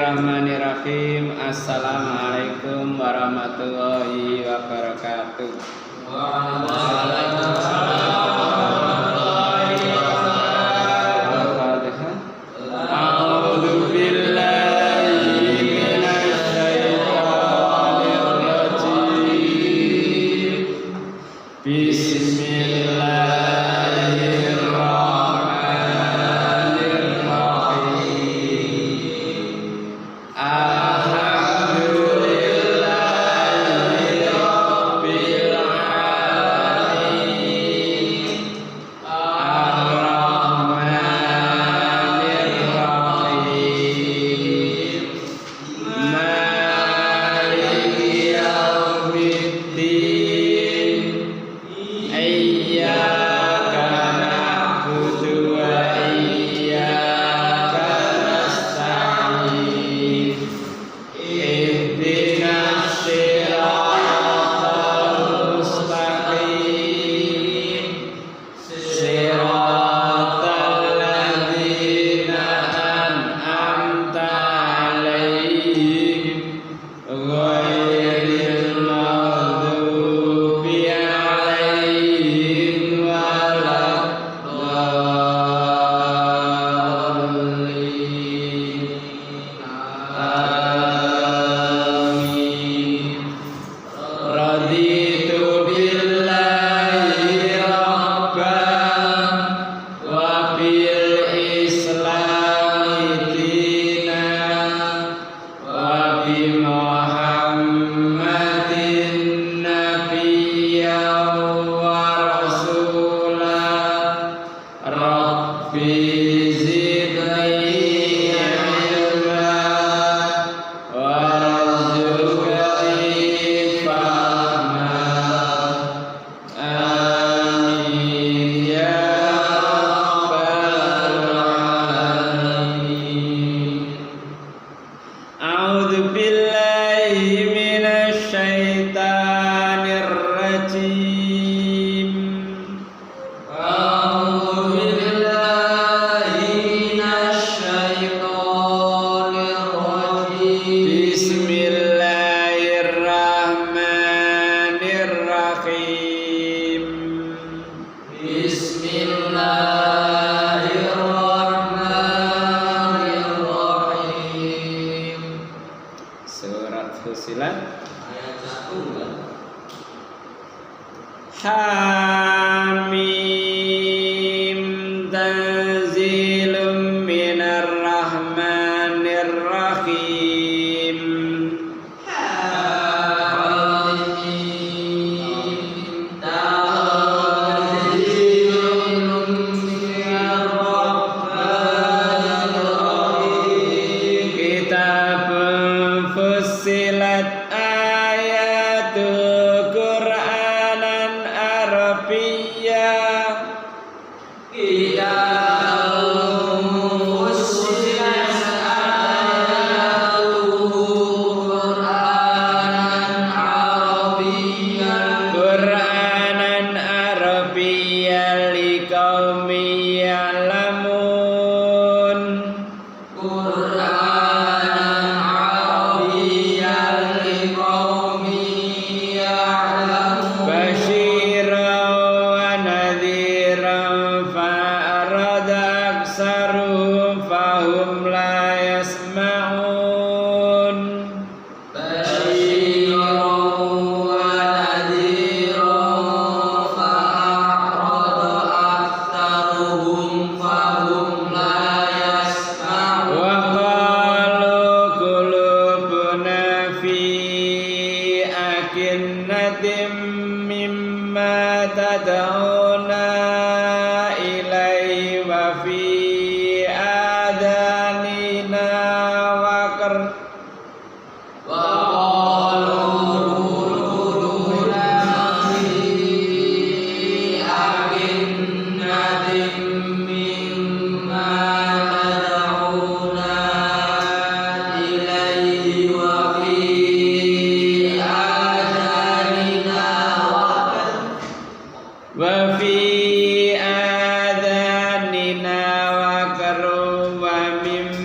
Bismillahirrahmanirrahim. Assalamualaikum warahmatullahi wabarakatuh. Waalaikumsalam warahmatullahi wabarakatuh. A'udzu billahi minasy syaithanir rajim. Hamim tanzilum minar rahmanir rahim. Hamim tanzilum minar rahmanir rahim. Kitabun fussilat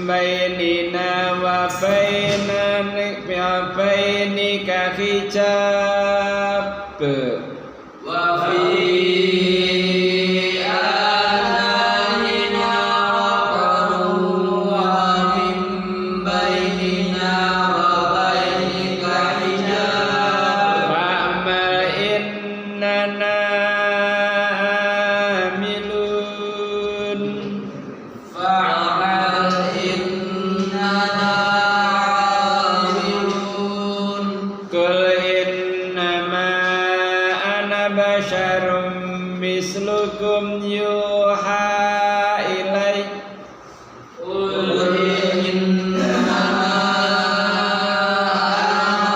bainina wa bainika hijab wa fi ananina waqarun wa min bainina wa bainika hijab fa'mal innana amilun fa'mal innana amilun Kul innama ana basyarum mislukum yuha ilaih qul innama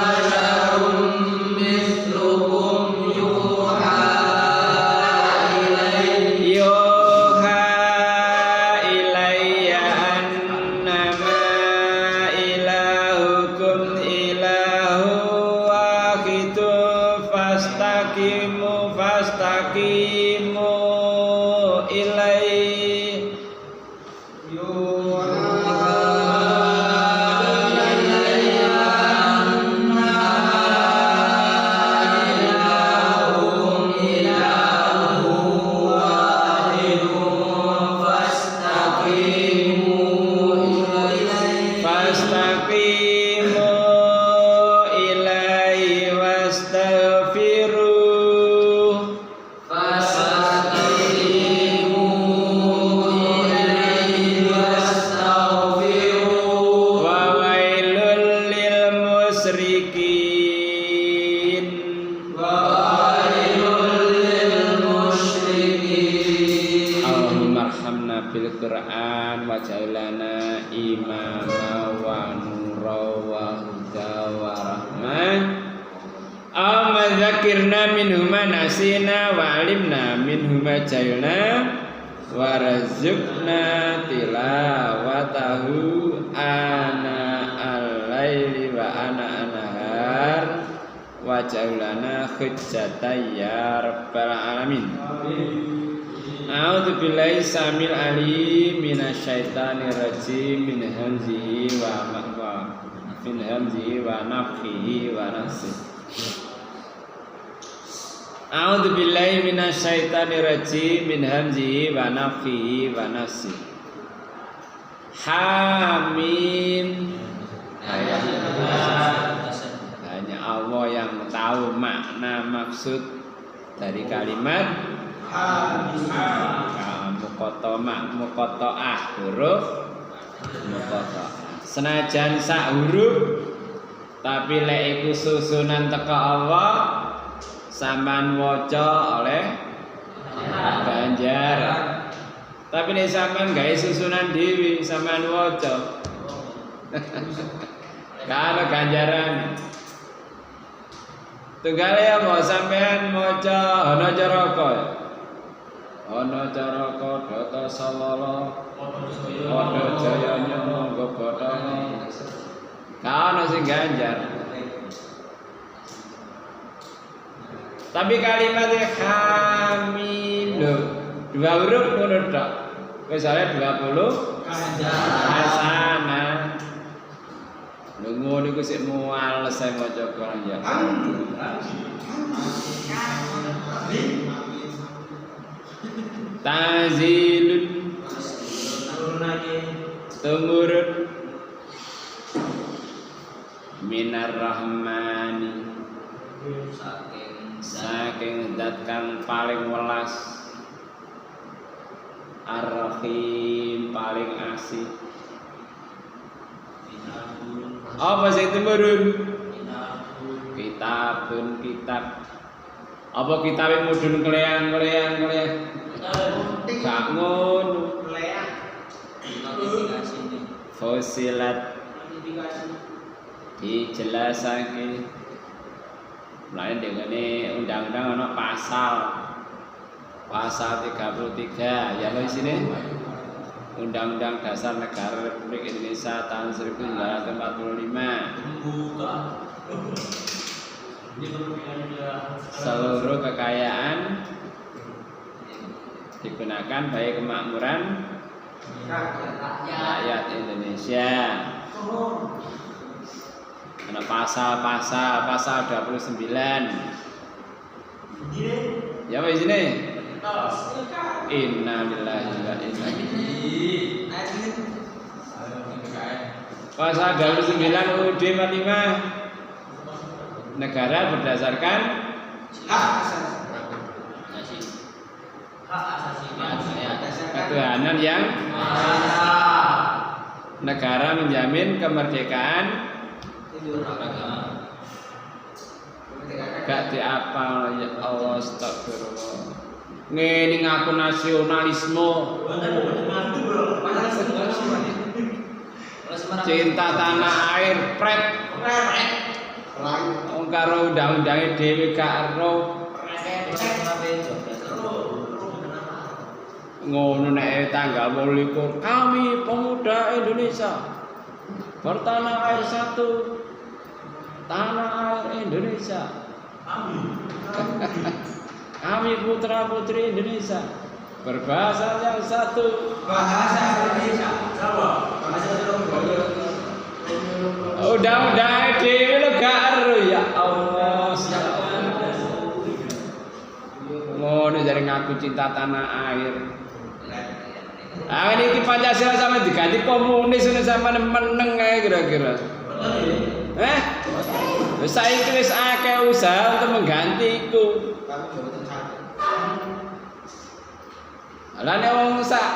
basyarum mithlukum yuha yuha ilayya annama ilahukum ilahu wahidun fastaqimu ilaih fastaqimu ilaihi wastaghfiruh wa wailul lil musyrikin Allahumma arhamna bil Qur'an waj'alna imama wa nura wa huda wa rahmah Allahumma dzakirna minhu ma nasina wa alimna minhu ma jahilna warzuqna tilawatahu ana al-laili wa ana an-nahar waj'alna hujjatan ya rabbal alamin A'udzu billahi samil alim minasyaitonir rajim min hamzihi wa nafthihi wa nafsihi A'udzu billahi minasyaitonir rajim min hamzihi wa nafthihi wa nafsihi Hamim hanya Allah yang tahu makna maksud dari kalimat muqatta'ah huruf muqatta'ah senajan sak huruf tapi lek iku susunan teka Allah sampean waca oleh ganjar tapi nek sampean gawe susunan dhewe sampean waca kalau ganjaran tunggale apa sampean maca ana caraka ana caraka data salala padha jayanya monggo bathana kana sing ganjar tapi kalimatnya hamim lho dua huruf ngono tok wis ale 20 hasanah lho ngono iku sik muales saya maca Quran ya Tanzilun tumurun minar rahmani saking zat kang paling welas ar-rahim paling asih apa sing tumurun kitabun kitab apa kitabe mudhun kleang gak ngono Fusilat dijelasake mulai dengane undang-undang ana pasal 33 ya lho sini Undang-Undang Dasar Negara Republik Indonesia tahun 1945 seluruh kekayaan digunakan bagi kemakmuran rakyat Indonesia. Ada pasal 29. Ya apa sini? Innalillahi wa inna ilaihi. Pasal 29 UUD 45. Negara berdasarkan hak asasi ketuhanan yang negara menjamin kemerdekaan. Gak diapal ya Allah, astagfirullah. Ngene ngaku nasionalisme. Cinta tanah air pret. Wong karo undang-undange dhewe gak ero. Ngono nek tanggal 28 kami pemuda Indonesia bertanah air satu, tanah air Indonesia. Kami putra putri Indonesia berbahasa yang satu, bahasa Indonesia. Undang-undang dhewe lho gak ero ya Allah. Ngono jare ngaku cinta tanah air. Ah ini Pancasila sama diganti komunis ini sama meneng ae kira-kira. Wis saiki wis akeh usaha untuk mengganti iku. Lah nek wong sak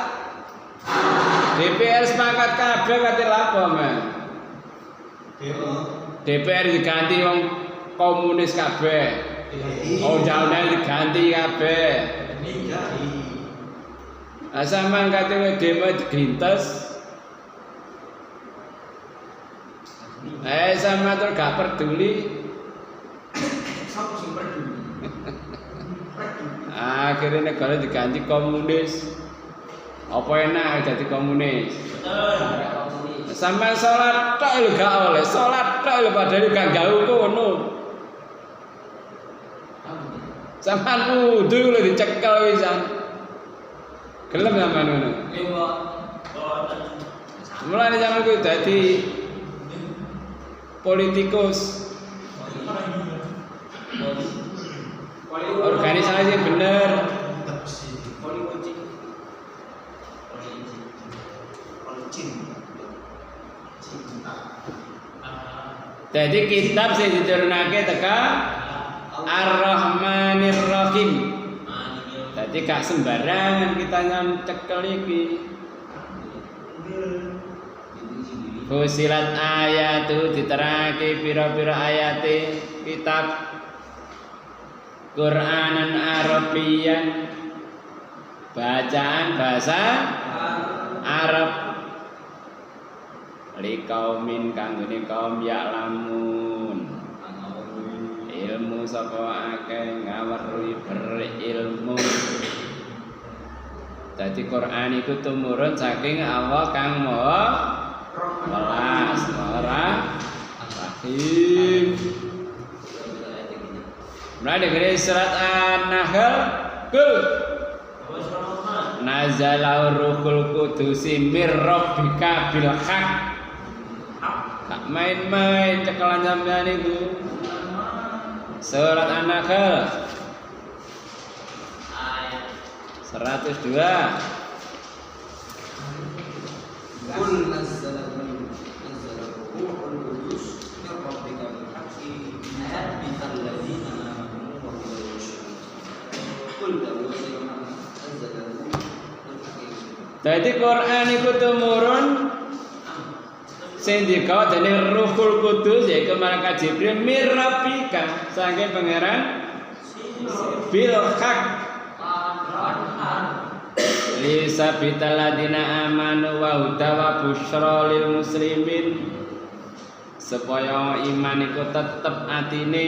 DPR sepakat kabeh kate lapo, Men? DPR diganti wong komunis kabeh. Undang-undang diganti kabeh. Sampeyan kate demo digrintes. Sampeyan tur gak peduli. Sapa sing peduli? Akhirnya negara diganti komunis. Apa enak jadi komunis? Sampeyan salat tok lho gak oleh, salat tok lho padahal gak gawe kono. Sampeyan wudu lho dicekel wisan. Gelem sampean ngono. Mulane sampean kuwi dadi politikus. Organisasi bener. Jadi kitab sing diturunake teka Ar-Rahmanir Rahim. Jadi gak sembarangan kita cekel iki. Fusilat ayatu diterangake pira-pira ayate kitab Qur'anan Arabian, bacaan bahasa Arab. Liqaumin kanggone kaum ya'lamun. Ilmu sapa akeh ngaweruhi berilmu. Dadi Quran iku tumurun saking Allah kang Maha Welas, Maha Rahim. Mulai dari surat An-Nahl, kul nazala ruhul qudusi mir rabbika bil haq. Gak main-main cekelan sampean itu. Surat An-Nahl 102. Kul nazzala ruhul qudus min rabbika bil haqqi liyuthbita alladziina aamanu wa hum yashhadun. Kul nazzala ruhul Dadi Quran iku tumurun sing digawa dening Ruhul Qudus yaiku malaikat Jibril mirrabika saking pangeran bil haq li sabital ladina amanu wa huda wa busyra lil muslimin supaya iman iku tetep atine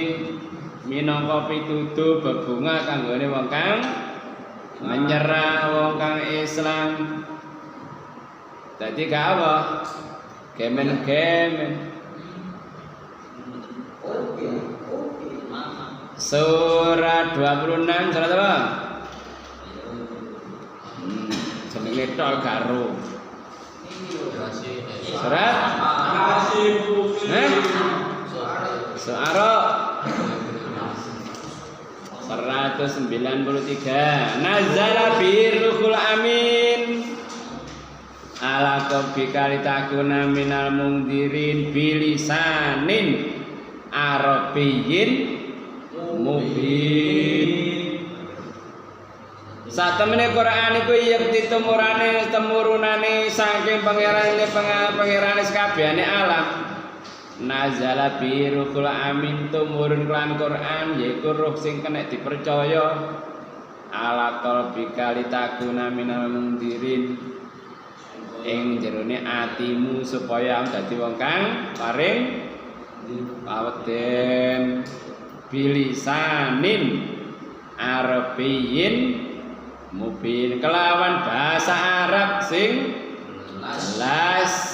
minangka pituduh bebungah kanggone wong kang menyerah, wong kang Islam. Dadi gak apa gemen-gemen. Surat 26 surat apa? Jenenge tok karo. Surat Syu'ara 193. Nazala bir ruhul amin ala qabbika litakuna minal mungdirin bilisanin arabiyyin mubin. Satemene Quran iku yekti temurunane saking pangerane sakabehane alam. Nazala bi ruhul amin tumurun kelan Quran yaiku ruh sing kena dipercaya ala qalbika litakuna minal mungdirin ing jerone atimu supaya dadi wong kang paring paweden bilisanin arabiyyin mubin kelawan bahasa Arab sing jelas.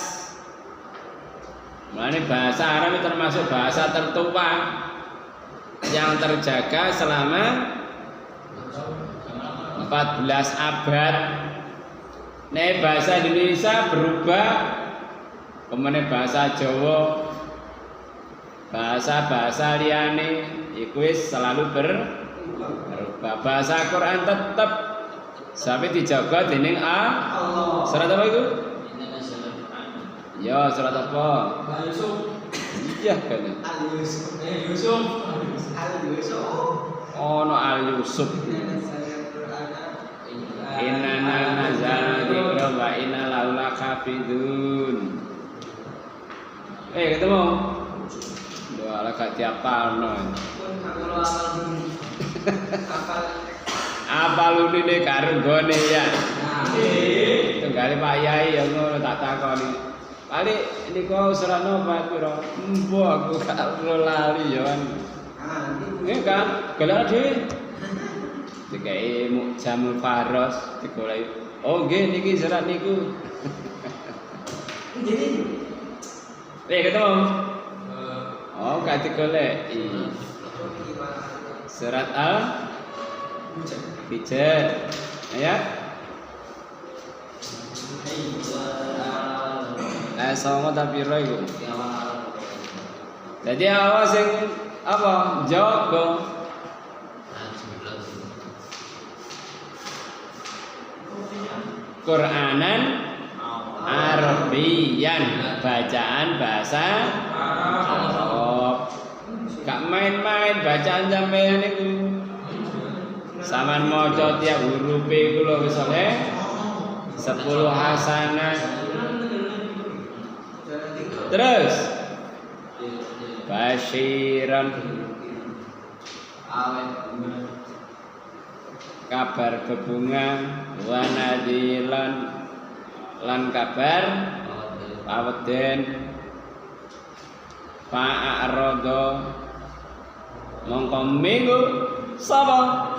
Mulane bahasa Arab itu termasuk bahasa tertua yang terjaga selama 14 abad. Nek bahasa Indonesia berubah, kemudian bahasa Jawa, bahasa liyane iku wis selalu berubah. Bahasa Quran tetap sampai dijaga dening Allah. Surat apa itu? Ya, surat apa? Al-Yusuf. Iya kan. Al-Yusuf. Ono Al-Yusuf. Inna nazalna dzikra wa inna lahu lahafidun. Ketemu. Doa lah gak diapalno. Apal unine karo gone ya. Tunggale Pak Yai ya ngono tak takoni. Balik niku surat napa pira? Empo aku gak lali ya kan. Ini kan gelar dhewe. Dikai Mukjamul Faros digoleki. Oh nggih niki surat niku. Ketemu. Oh gak digoleki. Surat Al-Hijr. Ya. Songo tapi piro iku? Jadi awak sing apa? Jaga. Quranan Arabian, bacaan bahasa Arab. Gak main-main bacaan sampeyan niku. Saman maca tiap huruf iku lho wis oleh 10 hasanah. Terus basyiran kabar bebunga wa nadilan lan kabar paweden fa'arada mongko minggu sapa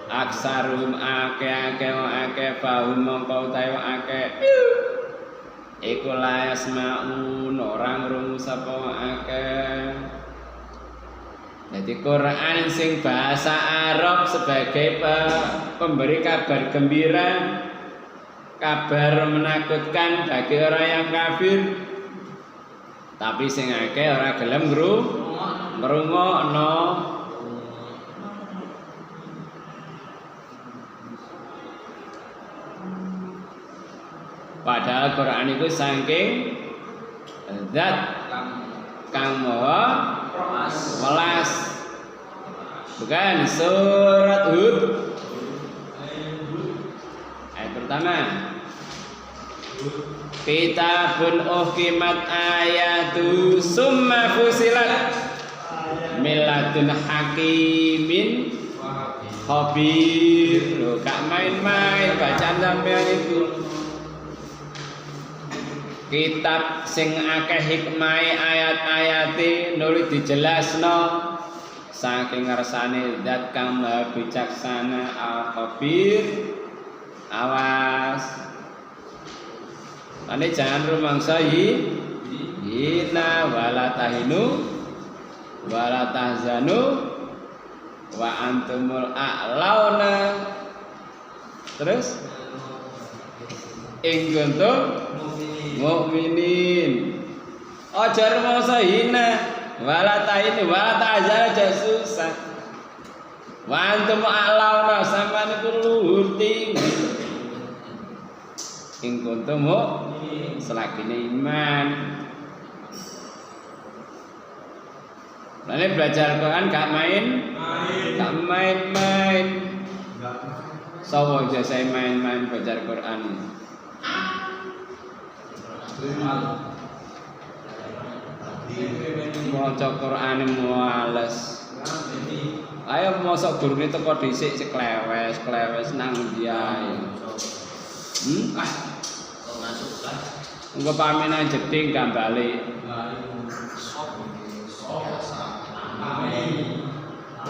aksarum akeh fahum mongko utawa akeh iku la yasmaun orang rungu sapa akeh. Jadi Quran sing bahasa Arab sebagai pemberi kabar gembira, kabar menakutkan bagi orang yang kafir. Tapi sing akeh ora gelem ngrungokno. Padahal Quran itu saking zat kang maha welas. Bukan surat Hud ayat pertama. Kitabun uhkimat ayatu summa fusilat miladun hakimin khabir. Loh, gak main-main bacaan sampean itu. Kitab sing akeh hikmahe ayat-ayate nuli dijelasno saking ngersane zat kang maha bijaksana al-khabir. Awas ane jangan rumangsa hina wala tahinu wala tahzanu wa antumul a'launa. Terus in kuntum mukminin. Aja rumangsa hina, wala ta'zal aja susah. Wa antum a'launa sampeyan iku luhur tinggi. In kuntum selagine iman. Lalu belajar Quran gak main-main. Sawo aja saya main-main belajar Quran. Maca Quran males. Ayo mosok gurune teko dhisik klewes nang ndi ae. Engko paminan jeding gak balik.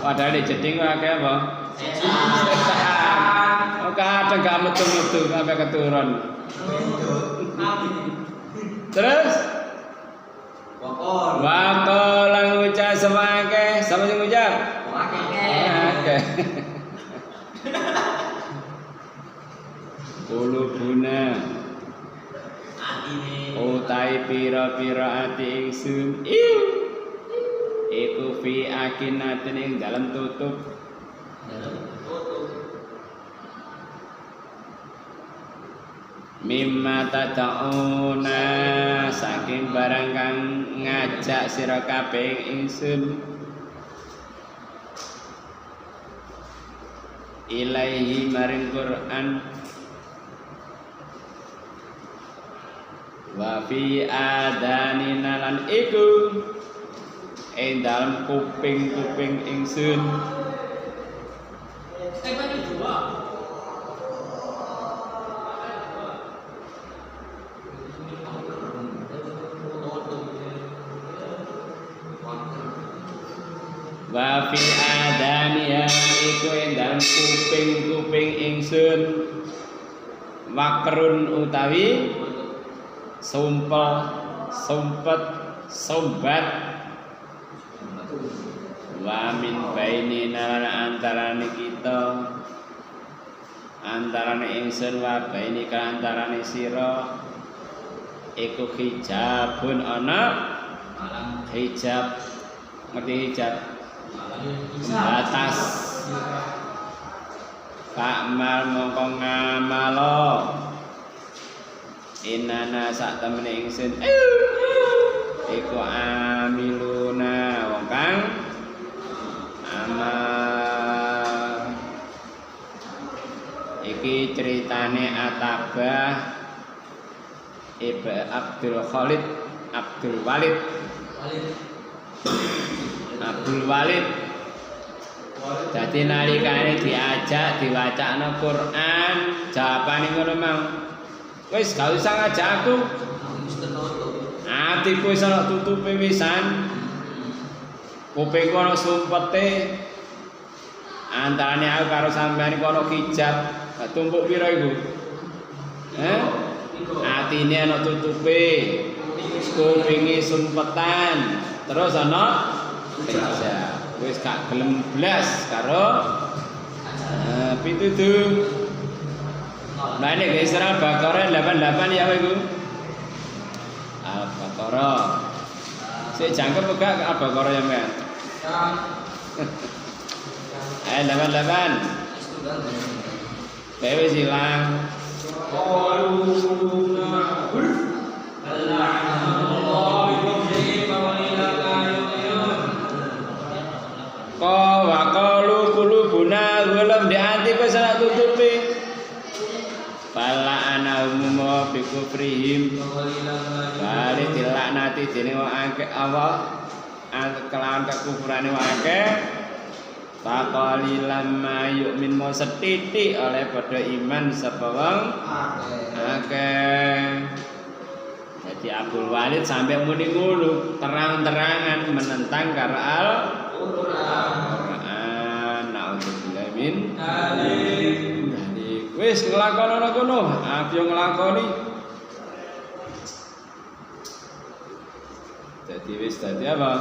Padahal di jeding akeh apa? Kadang gak metu-metu sampai keturun. Terus Waqala ngucap semake, sama sing ngucap? Akeh. Qulubuna utai pira-pira ati ingsun iku fi akinatin ing dalam tutup mimma tad'una saking barang kang ngajak sira kabeh ingsun ilaihi maring Quran wa fi adanina lan iku ing dalam kuping-kuping ingsun wa fi adaniha iku ing dalam kuping-kuping ingsun wakrun utawi sumpet sumbat wa min bainina antarane kita antarane ingsun wa baini ka antarane sira iku hijabun ana hijab ngerti hijab batas Fa'mal mongko ngamalo inana sak temene ingsun iku amiluna wong kang amal iki ceritane Atabah Abdul Walid dadi nalikane diajak diwacakno Quran jawabane ngono mau wis gak usah ngajak aku atiku wis ana tutupe wisan kupingku ana sumpete antarane aku karo sampeyan iku ana hijab tumpuk pira iku atine ana tutupe kupinge sumpetan terus ana hijab wis gak gelem blas karo pituduh. Nah ini guys, Al-Baqarah 88 ya iku. Al-Baqarah. Sik jangkep gak Al-Baqarah ya, Men? Ya. 88. Dewe silang. Wa qalu qulubuna ghalam di ati wis ana tutupi. Fala ana umum bi kufrihim. Bali dilaknati dening wong akeh Allah kelawan kekufurane wong akeh. Faqalilam ma yu'min mo setitik oleh padha iman sapa wong akeh. Jadi Abdul Walid sampai muni ngono terang-terangan menentang karo Al-Qur'an. Nauzubillah min dzalik. Wis nglakonono kono, aku yo nglakoni. Jadi wis dadi apa?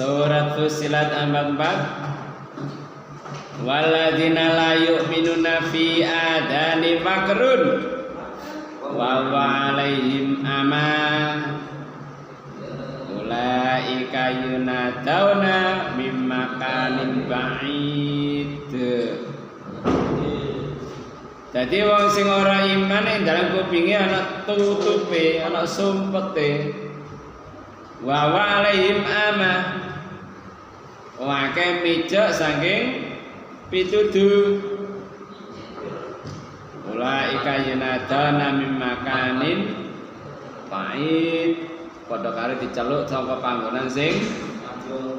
Surat Fussilat 44. Walladzina la yu'minuna fi adani fakrun wa alaihim ama ulaika yunadawna mim makanin ba'id. Jadi wong sing ora iman ing dalam kupinge ana tutupe, ana sumpete. Wa alaihim ama. Wake mijak saking pituduh. Ulaika yunadawna mim makanin ba'id. Padha karo diceluk saka panggonan sing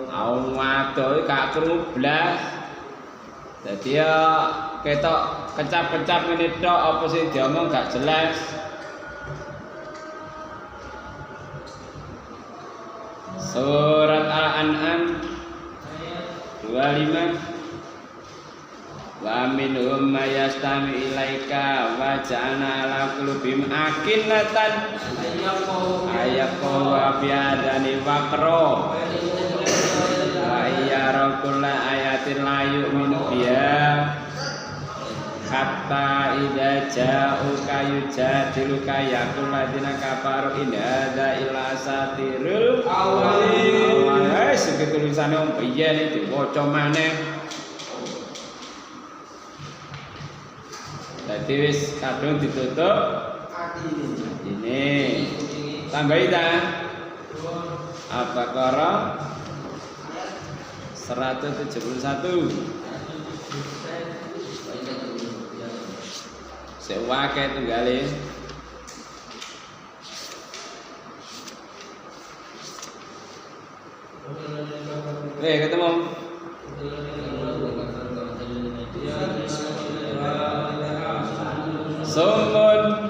adoh gak krungu blas. Dadi ya ketok kecap-kecap ngene tok apa sing diomong gak jelas. Surat Al-An'am 25. Wa minhum mayastami ilaika wa ja'alna ala qulubihim akinnatan ayaqwa biadani waqra wa iyara kulla ayatin la yu'minu biha hatta idza ja'uka yujadiluka yaqul ladina kafaru in hadza illa satirul awwalin. Wis tulisane om biyen iki diwaca maneh. Jadi wis kadung ditutup ini tambahi ta Al-Baqarah 171 sewake tunggale ketemu Sumun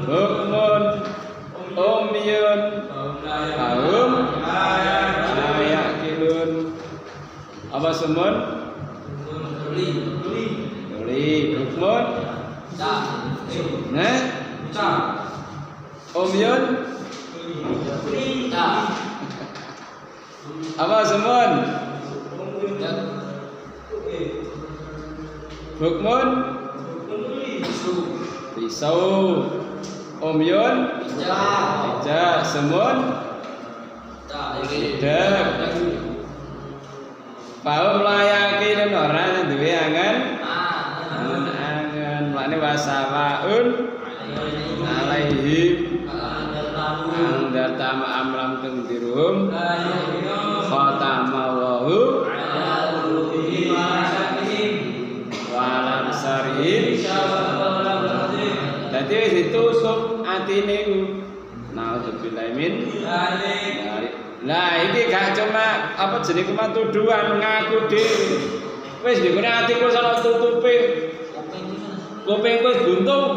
Bukmun Umyun Kaum Ayakilun. Apa sumun? Tuli Bukmun Nah Umyun Apa sumun? Bukmun Pisau Umyun Ija Semun Idek Paum layakin orang duwe angen angen makne wasawaun alaihim angdar tama amlam tungdirum khatama wahu walam sarihim. Jadi ditutup atine ku. Naudzubillah min. Lah iki gak cuma apa jenenge cuma tuduhan ngaku dhewe. Wis dikene atiku sono tutupe. Kupingku wis buntung.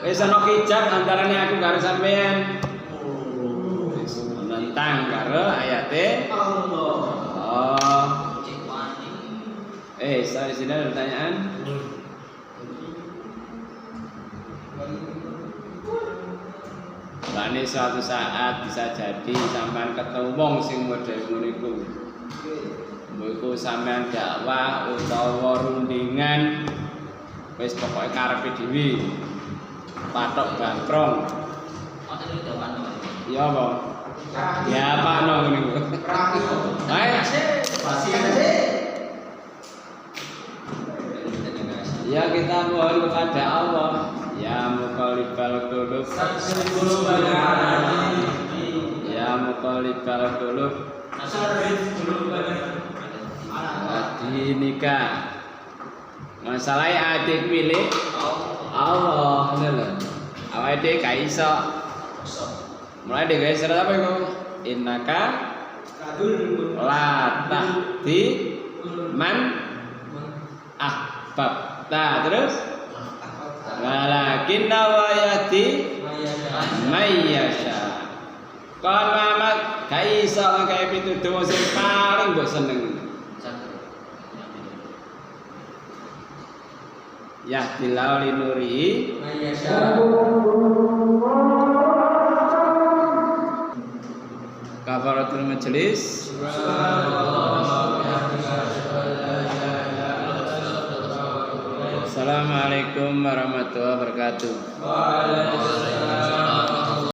Wis ana kijab antarane aku karo sampean. Wis menentang karo ayate Allah. Oh. Saya sini ada pertanyaan. Bani suatu saat bisa jadi sampean ketemu wong sing model ngono iku. Mbok sampean dakwah utawa rundingan wis pokoke karepe dhewe. Patok bangkrong. Iya, Bang. Ya apa ngono niku? Ya kita mohon kepada Allah. Ya muqallibal qulub Ya muqallibal qulub Adinika. Masalahnya adik milik Allah. Awake dhewe gak iso. Mulai dhewe surat apa iku? Innaka la tahdi man ahbabta. Terus walakin nawayati mayyasha. Kon Muhammad gak iso nggawe pituduh sing paling mbok seneng. Ya tilau linuri mayyasha. kafaratul majelis. Assalamualaikum warahmatullahi wabarakatuh. Waalaikumsalam.